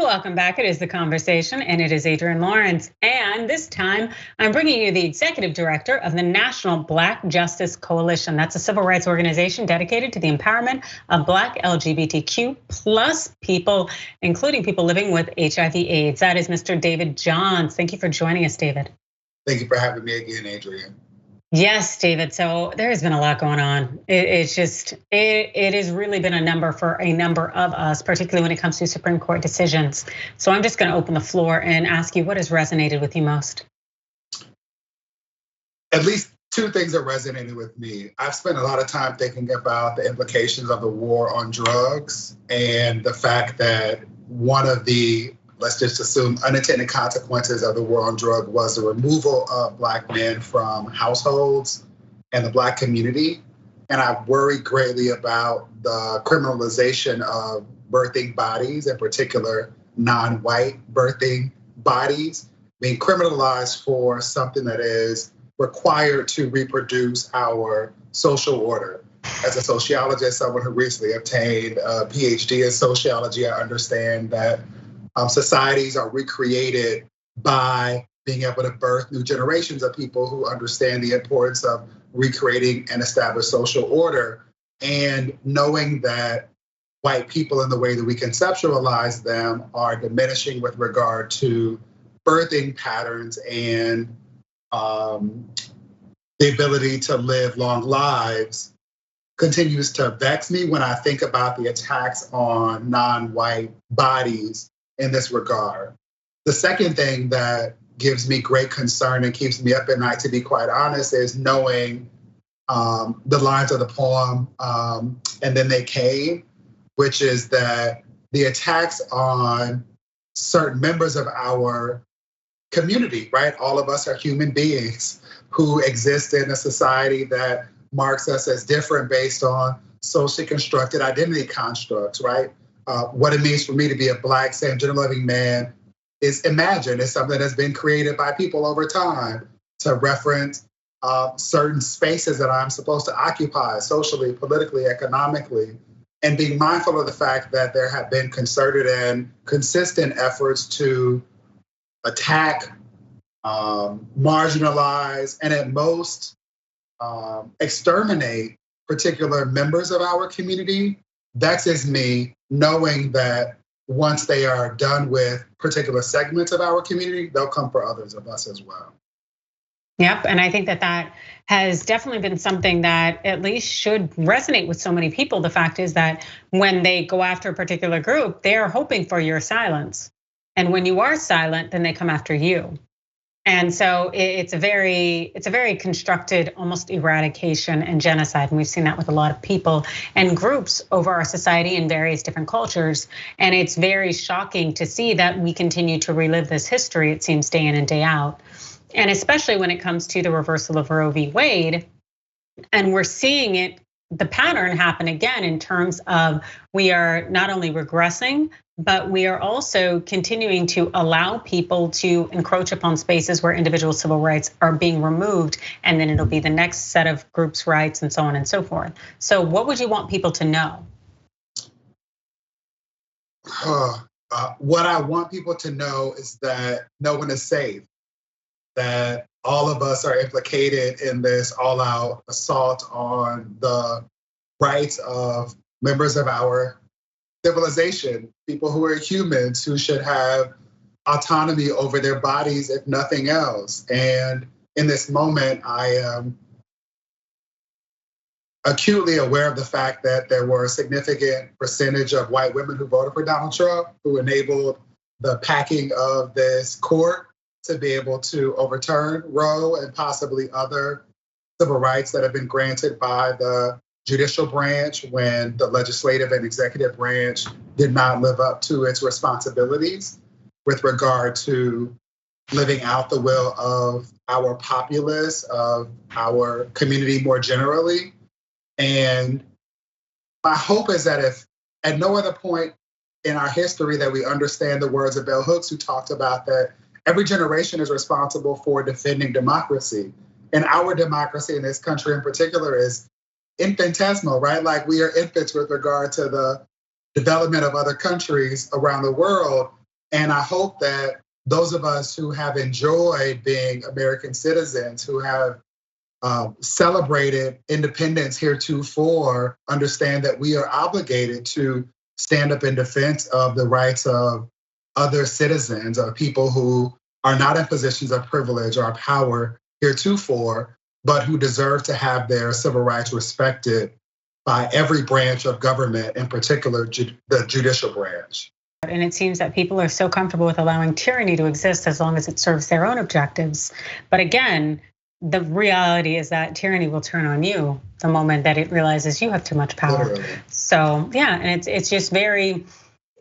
Welcome back. It is The Conversation, and it is Adrienne Lawrence. And this time, I'm bringing you the executive director of the National Black Justice Coalition. That's a civil rights organization dedicated to the empowerment of Black LGBTQ plus people, including people living with HIV/AIDS. That is Mr. David Johns. Thank you for joining us, David. Thank you for having me again, Adrienne. Yes, David. So there has been a lot going on. It has really been a number for a number of us, particularly when it comes to Supreme Court decisions. So I'm just going to open the floor and ask you, what has resonated with you most? At least two things that resonated with me. I've spent a lot of time thinking about the implications of the war on drugs and the fact that one of the, let's just assume, unintended consequences of the war on drugs was the removal of Black men from households and the Black community. And I worry greatly about the criminalization of birthing bodies, in particular non-white birthing bodies, being criminalized for something that is required to reproduce our social order. As a sociologist, someone who recently obtained a PhD in sociology, I understand that societies are recreated by being able to birth new generations of people who understand the importance of recreating an established social order, and knowing that white people in the way that we conceptualize them are diminishing with regard to birthing patterns and the ability to live long lives continues to vex me when I think about the attacks on non-white bodies in this regard. The second thing that gives me great concern and keeps me up at night, to be quite honest, is knowing the lines of the poem, And Then They Came, which is that the attacks on certain members of our community, right? All of us are human beings who exist in a society that marks us as different based on socially constructed identity constructs, right? What it means for me to be a Black, same gender loving man is imagined. It's something that's been created by people over time to reference certain spaces that I'm supposed to occupy socially, politically, economically, and being mindful of the fact that there have been concerted and consistent efforts to attack, marginalize, and at most exterminate particular members of our community. Vexes me knowing that once they are done with particular segments of our community, they'll come for others of us as well. Yep, and I think that has definitely been something that at least should resonate with so many people. The fact is that when they go after a particular group, they are hoping for your silence. And when you are silent, then they come after you. And so it's a very constructed, almost eradication and genocide. And we've seen that with a lot of people and groups over our society in various different cultures. And it's very shocking to see that we continue to relive this history, it seems, day in and day out. And especially when it comes to the reversal of Roe v. Wade. And we're seeing it, the pattern happen again in terms of we are not only regressing, but we are also continuing to allow people to encroach upon spaces where individual civil rights are being removed, and then it'll be the next set of groups' rights and so on and so forth. So what would you want people to know? What I want people to know is that no one is safe, that all of us are implicated in this all-out assault on the rights of members of our civilization, people who are humans, who should have autonomy over their bodies, if nothing else. And in this moment, I am acutely aware of the fact that there were a significant percentage of white women who voted for Donald Trump, who enabled the packing of this court to be able to overturn Roe and possibly other civil rights that have been granted by the judicial branch when the legislative and executive branch did not live up to its responsibilities with regard to living out the will of our populace, of our community more generally. And my hope is that if at no other point in our history that we understand the words of Bell Hooks, who talked about that every generation is responsible for defending democracy. And our democracy in this country in particular is infinitesimal, right? Like we are infants with regard to the development of other countries around the world. And I hope that those of us who have enjoyed being American citizens, who have celebrated independence heretofore, understand that we are obligated to stand up in defense of the rights of other citizens, or people who are not in positions of privilege or power heretofore, but who deserve to have their civil rights respected by every branch of government, in particular the judicial branch. And it seems that people are so comfortable with allowing tyranny to exist as long as it serves their own objectives. But again, the reality is that tyranny will turn on you the moment that it realizes you have too much power. Literally. So yeah, and it's just very,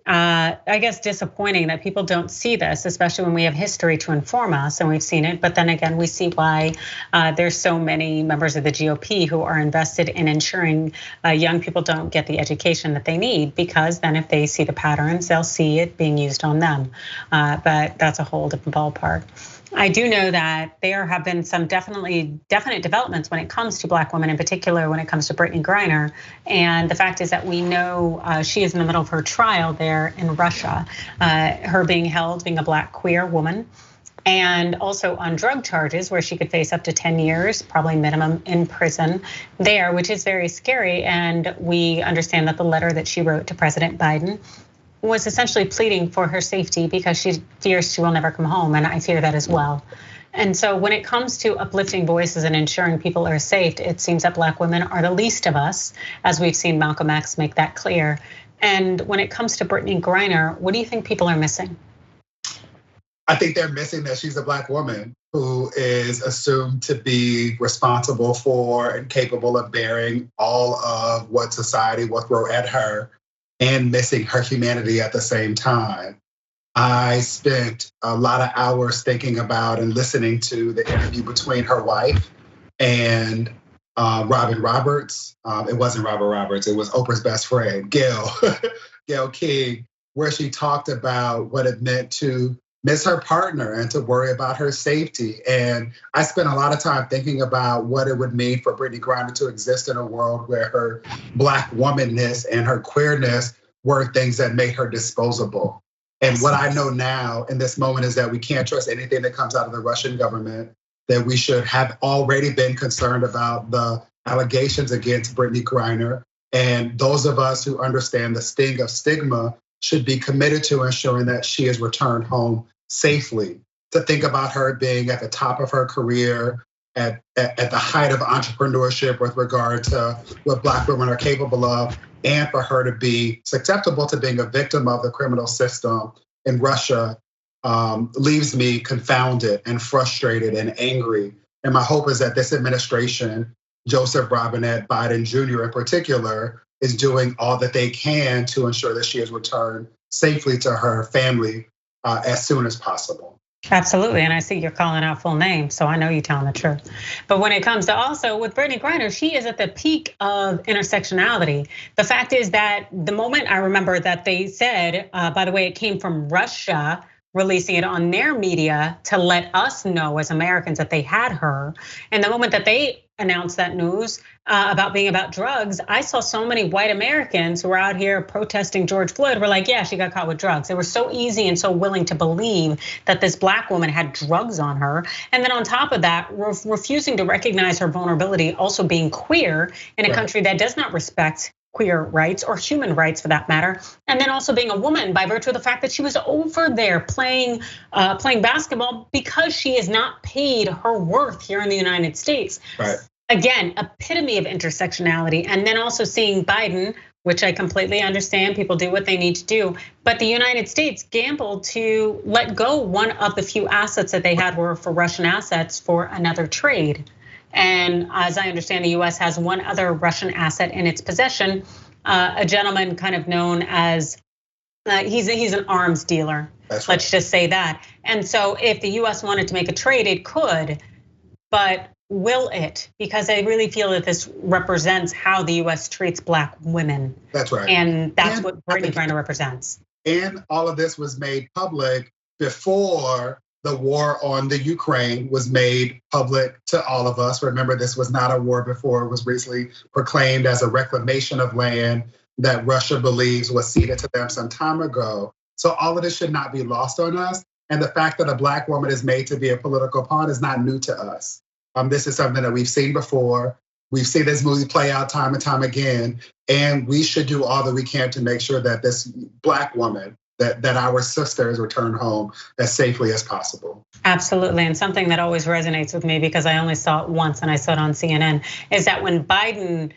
I guess, disappointing that people don't see this, especially when we have history to inform us, and we've seen it. But then again, we see why there's so many members of the GOP who are invested in ensuring young people don't get the education that they need, because then if they see the patterns, they'll see it being used on them. But that's a whole different ballpark. I do know that there have been some definite developments when it comes to Black women, in particular when it comes to Brittney Griner. And the fact is that we know she is in the middle of her trial there in Russia, her being held, being a Black queer woman, and also on drug charges where she could face up to 10 years, probably minimum in prison there, which is very scary. And we understand that the letter that she wrote to President Biden was essentially pleading for her safety because she fears she will never come home, and I fear that as well. And so when it comes to uplifting voices and ensuring people are safe, it seems that Black women are the least of us, as we've seen Malcolm X make that clear. And when it comes to Brittney Griner, what do you think people are missing? I think they're missing that she's a Black woman who is assumed to be responsible for and capable of bearing all of what society will throw at her, and missing her humanity at the same time. I spent a lot of hours thinking about and listening to the interview between her wife and Robin Roberts. It wasn't Robin Roberts, it was Oprah's best friend, Gail, Gail King, where she talked about what it meant to miss her partner and to worry about her safety. And I spent a lot of time thinking about what it would mean for Brittney Griner to exist in a world where her Black womanness and her queerness were things that made her disposable. And what I know now in this moment is that we can't trust anything that comes out of the Russian government, that we should have already been concerned about the allegations against Brittney Griner. And those of us who understand the sting of stigma should be committed to ensuring that she is returned home safely. To think about her being at the top of her career, at the height of entrepreneurship with regard to what Black women are capable of, and for her to be susceptible to being a victim of the criminal system in Russia leaves me confounded and frustrated and angry. And my hope is that this administration, Joseph Robinette Biden Jr. in particular, is doing all that they can to ensure that she is returned safely to her family as soon as possible. Absolutely, and I see you're calling out full names, so I know you're telling the truth. But when it comes to also with Brittney Griner, she is at the peak of intersectionality. The fact is that the moment I remember that they said, by the way, it came from Russia releasing it on their media to let us know as Americans that they had her. And the moment that they announced that news about being about drugs, I saw so many white Americans who were out here protesting George Floyd were like, yeah, she got caught with drugs. They were so easy and so willing to believe that this Black woman had drugs on her. And then on top of that, refusing to recognize her vulnerability, also being queer in a country that does not respect queer rights or human rights for that matter. And then also being a woman by virtue of the fact that she was over there playing basketball because she is not paid her worth here in the United States. Right. Again, epitome of intersectionality. And then also seeing Biden, which I completely understand, people do what they need to do. But the United States gambled to let go one of the few assets that they had were for Russian assets for another trade. And as I understand, the US has one other Russian asset in its possession, a gentleman kind of known as, he's an arms dealer. That's right. Let's just say that. And so if the US wanted to make a trade, it could, but will it? Because I really feel that this represents how the US treats Black women. That's right. And that's what Brittney Griner represents. And all of this was made public before the war on the Ukraine was made public to all of us. Remember, this was not a war before. It was recently proclaimed as a reclamation of land that Russia believes was ceded to them some time ago. So all of this should not be lost on us. And the fact that a Black woman is made to be a political pawn is not new to us. This is something that we've seen before. We've seen this movie play out time and time again. And we should do all that we can to make sure that this Black woman, that our sisters return home as safely as possible. Absolutely, and something that always resonates with me, because I only saw it once and I saw it on CNN, is that when Biden,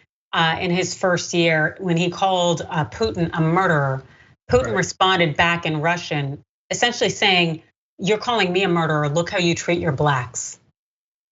in his first year, when he called Putin a murderer, Putin responded back in Russian, essentially saying, "You're calling me a murderer, look how you treat your blacks."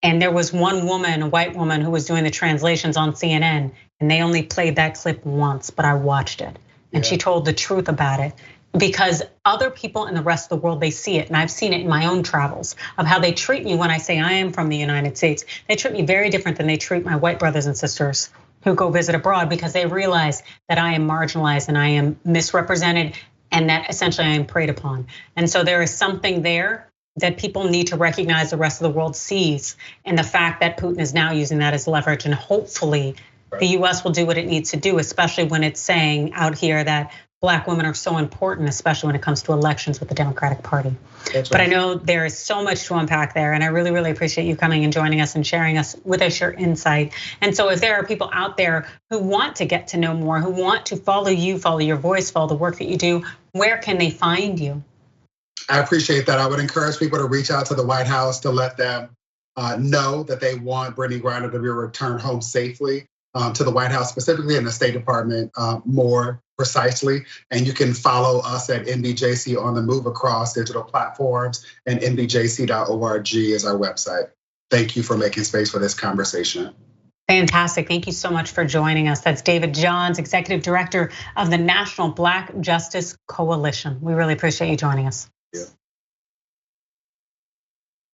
And there was one woman, a white woman, who was doing the translations on CNN, and they only played that clip once, but I watched it. And she told the truth about it. Because other people in the rest of the world, they see it, and I've seen it in my own travels of how they treat me when I say I am from the United States. They treat me very different than they treat my white brothers and sisters who go visit abroad, because they realize that I am marginalized and I am misrepresented, and that essentially I am preyed upon. And so there is something there that people need to recognize the rest of the world sees, and the fact that Putin is now using that as leverage, and hopefully the US will do what it needs to do, especially when it's saying out here that Black women are so important, especially when it comes to elections with the Democratic Party. But I know there is so much to unpack there, and I really, really appreciate you coming and joining us and sharing with us your insight. And so if there are people out there who want to get to know more, who want to follow you, follow your voice, follow the work that you do, where can they find you? I appreciate that. I would encourage people to reach out to the White House to let them know that they want Brittney Griner to be returned home safely. To the White House specifically, and the State Department more precisely. And you can follow us at NBJC on the move across digital platforms, and nbjc.org is our website. Thank you for making space for this conversation. Fantastic, thank you so much for joining us. That's David Johns, Executive Director of the National Black Justice Coalition. We really appreciate you joining us. Yeah.